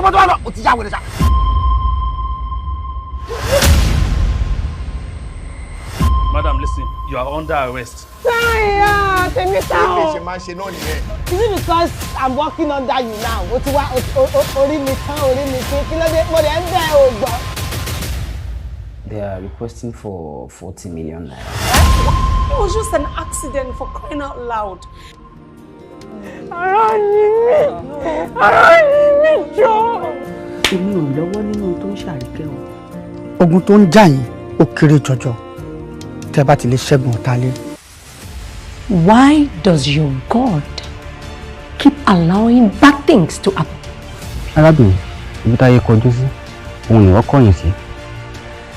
bọ́ o ti já wẹrẹ sa. Madam, listen, you are under arrest. Sorry, tèmi ta o. Is it because I'm working under you now? O ti wá orí mi tán, orí mi tí kí ló dé mo dẹ̀ ń bẹ̀ o gbọ́. They are requesting for 40 million naira. It was just an accident, for crying out loud. Ara ni mi jọ. Èmi ò lọ́wọ́ nínú tó ń ṣàríkẹ́ o. Ogun tó ń jà yín ó kéré jọjọ. Tẹ́ bá ti lè ṣẹ́gun ọ̀tá lé. Why does your God keep allowing bad things to happen? Arábìnrin, ibi táyé kọjú sí, òun ni wọ́n kọ̀yìn sí.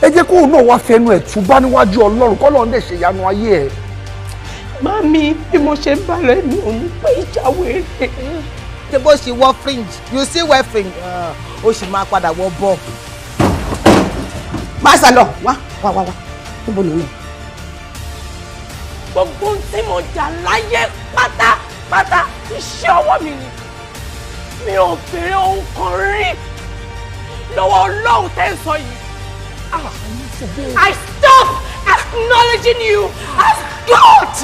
ẹ jẹ́ kó náà wá fẹnu ẹ̀ tún bá níwájú Ọlọ́run k'Ọlọ́run dẹ̀ ṣe ìyanu ayé ẹ̀. Mami, bí mo ṣe bá rẹ̀ mi ò ní pé ìjáwé rẹ̀. Ṣé bó ṣe wọ fringe, you see wear fringe, ó sì máa padà wọ bob. Má sá lọ, wá, níbo ló lọ? Gbogbo tí mo jà láyé pátápátá iṣẹ́ ọwọ́ mi ni. Mi ò fèrè ohun kan rí lọ́wọ́ Ọlọ́run tẹ́ ń sọ yìí. I stop acknowledging you as God.